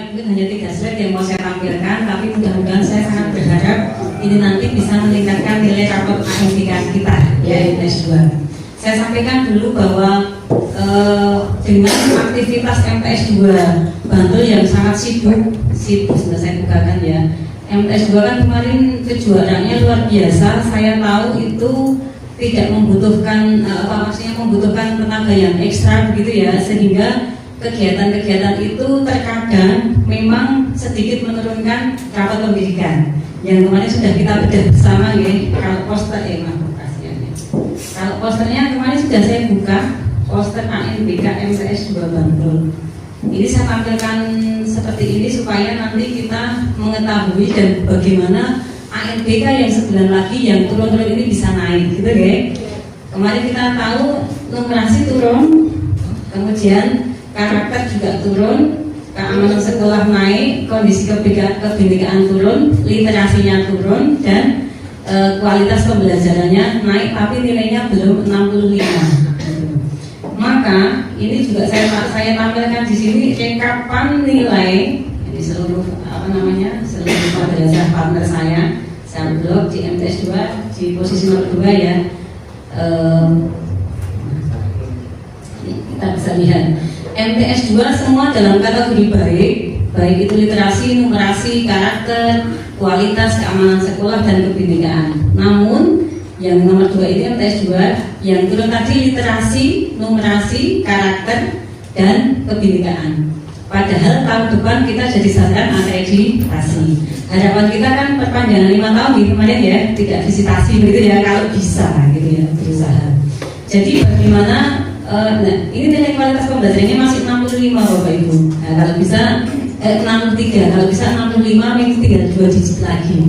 mungkin hanya 3 slide yang mau saya tampilkan, tapi mudah-mudahan saya sangat berharap ini nanti bisa meningkatkan nilai rapor ANBK kita, ya MTS 2. Saya sampaikan dulu bahwa dengan aktivitas MTS 2 Bantul yang sangat sibuk sudah saya bukakan ya. MTS 2 kan kemarin kejuaraannya luar biasa. Saya tahu itu tidak membutuhkan membutuhkan tenaga yang ekstra begitu ya, sehingga kegiatan-kegiatan itu terkadang memang sedikit menurunkan rapor pendidikan. Yang kemarin sudah kita bedah bersama ya. Kalau poster kalau posternya kemarin sudah saya buka, poster ANBK MTS 2 Bantul. Ini saya tampilkan seperti ini supaya nanti kita mengetahui dan bagaimana ANBK yang sebulan lagi yang turun-turun ini bisa naik, gitu ya. Kemarin kita tahu numerasi turun, kemudian karakter juga turun, keamanan sekolah naik, kondisi kebinekaan turun, literasinya turun, dan kualitas pembelajarannya naik, tapi nilainya belum 65. Maka ini juga saya tampilkan di sini rekapan nilai ini seluruh seluruh madrasah partner saya blok di MTS 2 di posisi nomor 2 ya. Kita bisa lihat MTS 2 semua dalam kategori baik itu literasi, numerasi, karakter, kualitas, keamanan sekolah, dan kebinekaan. Namun yang nomor 2 ini MTS 2 yang turun tadi literasi, numerasi, karakter, dan kebinekaan. Padahal tahun depan kita jadi sasaran akreditasi. Harapan kita kan perpanjangan 5 tahun di kemarin ya, tidak visitasi begitu ya, kalau bisa gitu ya, berusaha. Jadi bagaimana ini nilai kualitas pembelajarannya masih 65 Bapak Ibu. Nah, kalau bisa 63, kalau bisa 65 mungkin tinggal 2 digit lagi.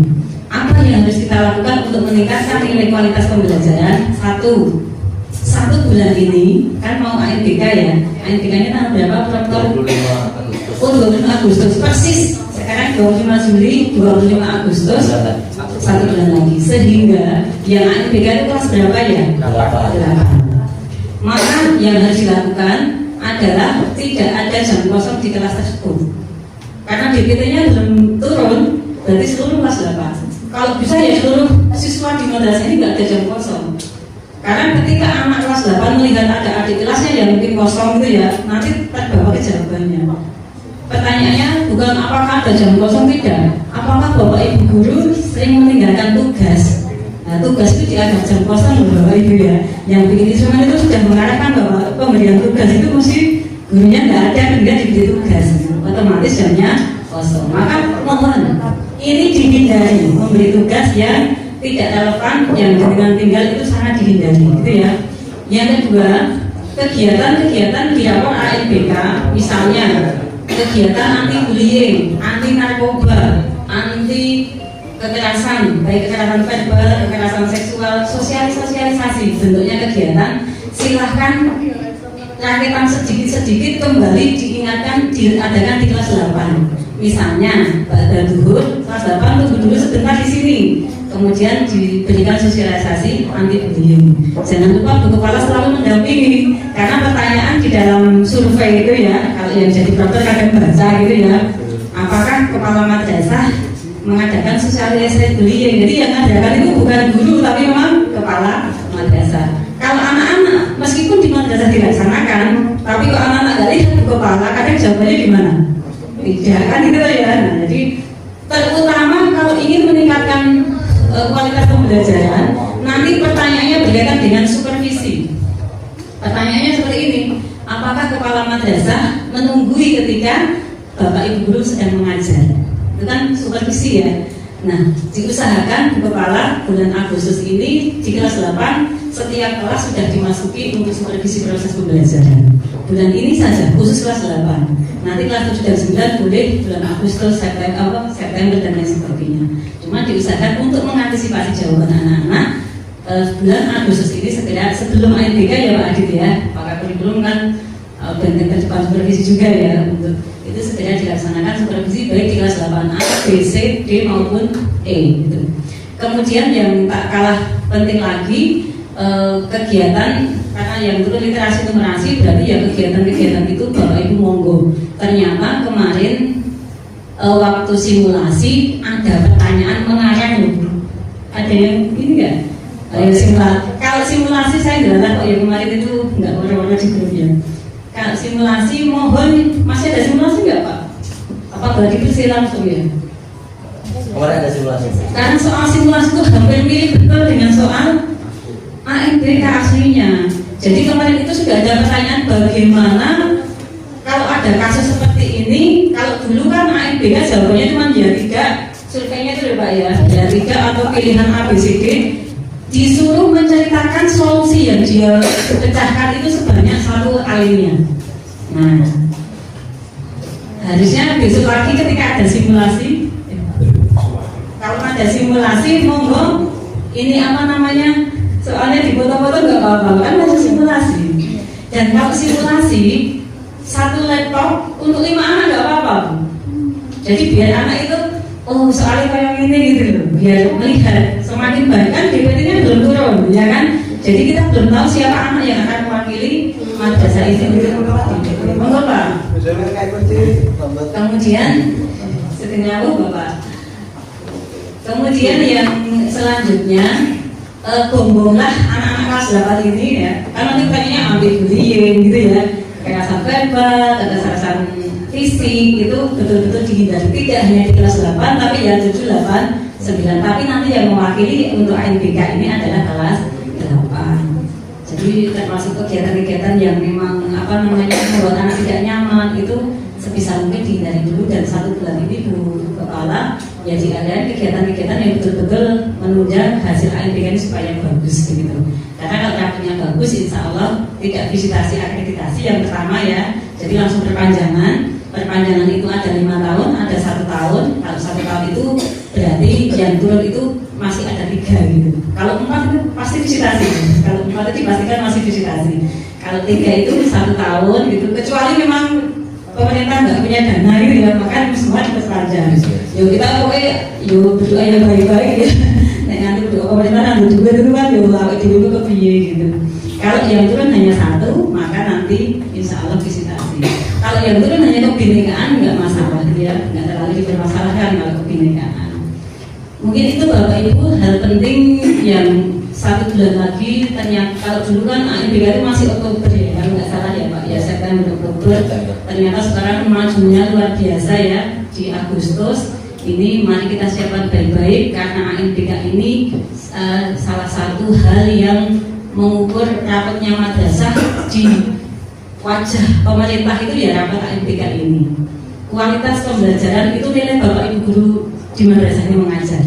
Apa yang harus kita lakukan untuk meningkatkan nilai kualitas pembelajaran? Satu bulan ini kan mau ANBK ya. ANBK-nya tanggal berapa? Prof? 25 Agustus persis. Sekarang 25 Juli, 25 Agustus 1 bulan lagi. Sehingga yang ANBK itu kelas berapa ya? 8. Maka yang harus dilakukan adalah tidak ada jam kosong di kelas tersebut. Karena DPT-nya belum turun, berarti seluruh kelas 8. Kalau bisa ya seluruh siswa di madrasah ini nggak ada jam kosong. Karena ketika anak kelas 8 melihat ada adik kelasnya yang mungkin kosong gitu ya, nanti terbawa ke jawabannya. Pertanyaannya bukan apakah ada jam kosong, tidak. Apakah Bapak Ibu guru sering meninggalkan tugas? Nah, tugas itu dianggap jam kosong Bapak Ibu ya. Yang bikin instrumen itu sudah mengarahkan bahwa pemberian tugas itu mesti gurunya nggak ada dan nggak diberi tugas, otomatis jamnya kosong. Maka mohon ini dihindari, memberi tugas yang tidak relevan, yang dengan tinggal itu sangat dihindari, gitu ya. Yang kedua, kegiatan-kegiatan di rapor ANBK, misalnya kegiatan anti bullying, anti narkoba, anti kekerasan, baik kekerasan verbal, kekerasan seksual, sosialisasi, bentuknya kegiatan, silahkan rakyatan sedikit-sedikit kembali diingatkan, diadakan di kelas 8. Misalnya pada duhur kelas 8 tunggu dulu sebentar di sini, kemudian diberikan sosialisasi anti bullying. Jangan lupa Bu Kepala selalu mendampingi, karena pertanyaan di dalam survei itu ya, kalau yang jadi proker kadang baca gitu ya, apakah kepala madrasah mengadakan sosialisasi bullying. Jadi yang mengadakan itu bukan guru tapi memang kepala madrasah. Kalau anak-anak meskipun di madrasah dilaksanakan, tapi kalau anak-anak nggak lihat Bu Kepala, kadang jawabannya gimana? Tidak kan gitu ya. Nah, jadi terutama kalau ingin meningkatkan kualitas pembelajaran, nanti pertanyaannya berkaitan dengan supervisi. Pertanyaannya seperti ini: apakah kepala madrasah menunggui ketika Bapak Ibu guru sedang mengajar? Itu kan supervisi ya. Nah, diusahakan Bu Kepala bulan Agustus ini di kelas 8 setiap kelas sudah dimasuki untuk supervisi proses pembelajaran. Bulan ini saja khusus kelas 8. Nanti kelas 7 dan 9 boleh bulan Agustus, September dan lain sebagainya. Cuma diusahakan untuk mengantisipasi jawaban anak-anak bulan Agustus ini segera sebelum ANBK ya Pak Adit ya. Pakar kurikulum kan benteng terdepan supervisi juga ya, untuk itu segera dilaksanakan supervisi baik di kelas 8A, B, C, D maupun E gitu. Kemudian yang tak kalah penting lagi kegiatan, karena yang turun literasi numerasi berarti ya kegiatan-kegiatan itu Bapak Ibu monggo. Ternyata kemarin waktu simulasi ada pertanyaan mengarang loh. Ada yang ini nggak? Kalau simulasi saya nggak tahu ya, kemarin itu nggak warna-warna di grup ya. Kalau simulasi mohon masih ada simulasi nggak Pak? Apa berarti bersih langsung ya? Kemarin ada simulasi. Karena soal simulasi itu hampir mirip betul dengan soal ANBK aslinya. Jadi kemarin itu sudah ada pertanyaan bagaimana kalau ada kasus seperti ini. Kalau dulu kan ANBK jawabannya cuma ya tidak, surveinya itu Pak ya tidak atau pilihan ABCD, disuruh menceritakan solusi yang dia pecahkan itu sebanyak satu alinea. Nah, harusnya besok lagi ketika ada simulasi, kalau ada simulasi monggo ini apa namanya, soalnya di foto-foto nggak apa-apa kan masih simulasi. Dan kalau simulasi satu laptop untuk 5 anak nggak apa-apa. Jadi biar anak itu oh soalnya kayak ini gitu loh, biar melihat semakin banyak kan DPT-nya belum turun ya kan. Jadi kita belum tahu siapa anak yang akan mewakili madrasah itu. Monggo Pak. Kemudian setengah Bapak. Kemudian yang selanjutnya bongbonglah anak-anak kelas 8 ini ya. Kan nanti tanya ambil bullying gitu ya, kekerasan verbal, kekerasan fisik itu betul-betul dihindari. Tidak hanya di kelas 8 tapi ya 7, 8, 9. Tapi nanti yang mewakili untuk ANBK ini adalah kelas 8. Jadi termasuk kegiatan-kegiatan yang memang apa namanya membuat anak tidak nyaman itu sebisa mungkin dihindari dulu. Dan 1 bulan ini Bu Kepala ya diadakan kegiatan-kegiatan yang betul-betul menunjang hasil ANBK ini supaya bagus begitu. Karena kalau rapinya bagus, insya Allah tidak visitasi akreditasi yang pertama ya. Jadi langsung perpanjangan. Perpanjangan itu ada 5 tahun, ada 1 tahun. Kalau 1 tahun itu berarti yang turun itu masih ada 3 gitu. Kalau 4 itu pasti visitasi. Kalau 4 itu dipastikan masih visitasi. Kalau 3 itu 1 tahun gitu. Kecuali memang pemerintah nggak punya dana gitu ya, maka semua diperpanjang. Yo kita pokoknya yo berdoa yang baik-baik ya. Nah, nanti berdoa pemerintah nanti juga itu kan yo awet dulu ke piye gitu. Kalau yang turun hanya 1, maka nanti insya Allah visitasi. Kalau yang turun hanya kebinekaan nggak masalah ya, nggak terlalu dipermasalahkan kalau kebinekaan. Mungkin itu Bapak Ibu hal penting yang 1 bulan lagi. Ternyata kalau dulu kan ANBK itu masih Oktober ya, kalau nggak salah ya Pak ya, September Oktober. Ternyata sekarang majunya luar biasa ya di Agustus. Ini mari kita siapkan baik-baik karena ANBK ini salah satu hal yang mengukur rapatnya madrasah di wajah pemerintah itu ya rapat ANBK ini. Kualitas pembelajaran itu nilai Bapak Ibu guru di madrasahnya mengajar.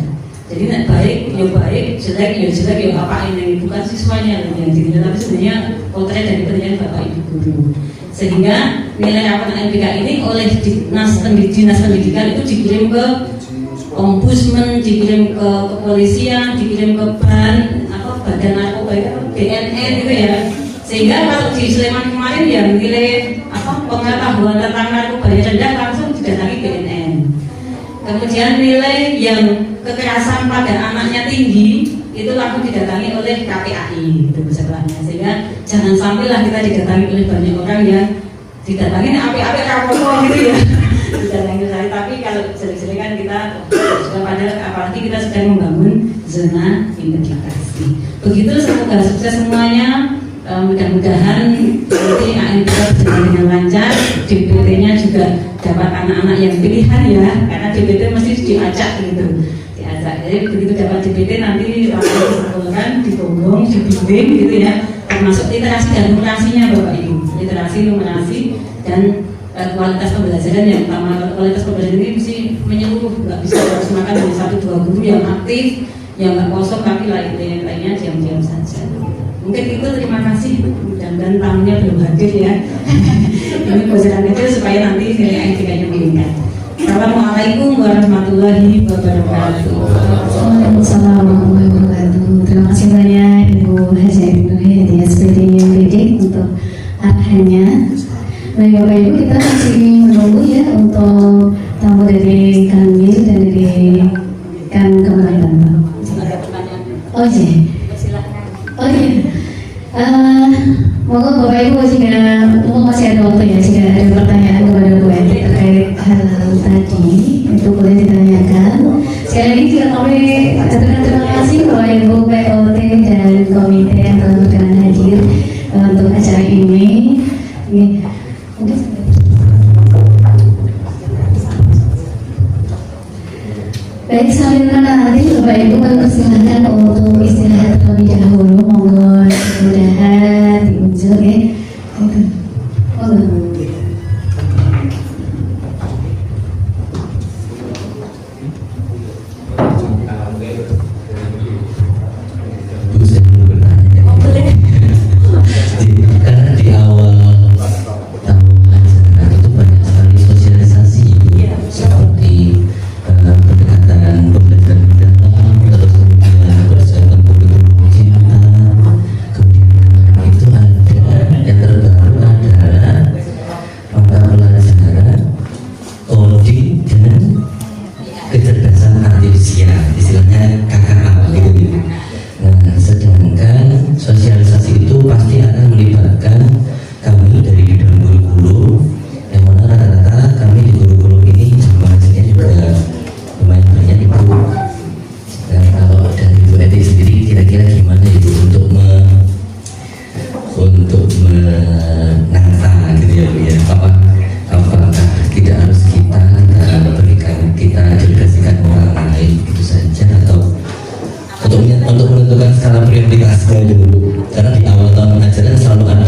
Jadi nek baik, ya baik, jelek, ya apa ini bukan siswanya yang dinilai, tapi sebenarnya potret dari penilaian Bapak Ibu guru. Sehingga nilai rapat ANBK ini oleh dinas pendidikan itu dikirim ke ombudsman, dikirim ke kepolisian, dikirim ke badan narkoba itu BNN gitu ya. Sehingga kalau di Sleman kemarin yang nilai pengetahuan tentang narkoba rendah langsung didatangi BNN. Kemudian nilai yang kekerasan pada anaknya tinggi itu langsung didatangi oleh KPAI itu sebelahnya. Sehingga jangan sampailah kita didatangi oleh banyak orang yang didatangi api-api rapopo gitu ya. Didatangi saya, tapi kalau jelek-jelek kan kita sudah pada, apalagi kita sedang membangun zona integrasi. Begitu, semoga sukses semuanya. Mudah-mudahan nanti ANBK berjalan dengan lancar, DPT-nya juga dapat anak-anak yang pilihan ya, karena DPT mesti diajak gitu, diajak. Jadi begitu dapat DPT nanti langsung dikumpulkan, digonggong, dibimbing gitu ya, termasuk literasi dan numerasinya Bapak Ibu, literasi, numerasi dan kualitas pembelajaran yang utama. Kualitas pembelajaran ini mesti menyeluruh, nggak bisa harus makan dari 1-2 guru yang aktif, yang nggak kosong tapi lainnya diam-diam saja. Mungkin itu, terima kasih. Dan tamunya belum hadir ya. Ini bocoran kecil supaya nanti nilai ANBK-nya meningkat. Assalamualaikum warahmatullahi wabarakatuh. Waalaikumsalam warahmatullahi wabarakatuh. Terima kasih banyak Ibu Haja Ibnu Hedi SPD yang didik untuk arahannya. Baik Bapak Ibu, kita masih menunggu ya untuk tamu dari Kanwil dan dari Kementerian. Oh iya. Oh iya. Moga Bapak Ibu jika masih ada waktu ya, jika ada pertanyaan kepada Bu Edi terkait hal tadi itu boleh ditanyakan. Sekali lagi juga kami katakan terima kasih Bapak Ibu POT dan komite yang telah berkenan hadir untuk acara ini. Mungkin baik, sambil menanti Bapak Ibu persilahkan untuk istirahat terlebih dahulu. Monggo mudah-mudahan diunjuk ya. Bu, saya mau bertanya. Karena di awal tahun ajaran itu banyak sekali sosialisasi, seperti pendekatan pembelajaran mendalam, terus kemudian persiapan kurikulum kesehatan, kemudian itu ada yang terbaru adalah mata pelajaran coding dan kecerdasan artifisial, istilahnya KKA gitu. Nah, sedangkan sosialisasi itu pasti akan melibatkan kami dari bidang kurikulum, yang mana rata-rata kami di kurikulum ini jumlahnya juga lumayan banyak Ibu. Dan kalau dari Bu Edi sendiri kira-kira gimana Ibu untuk menata gitu ya Bu ya? Apakah tidak harus kita berikan, kita delegasikan orang lain gitu saja, atau untuk menentukan skala prioritasnya dulu, karena di awal tahun ajaran selalu ada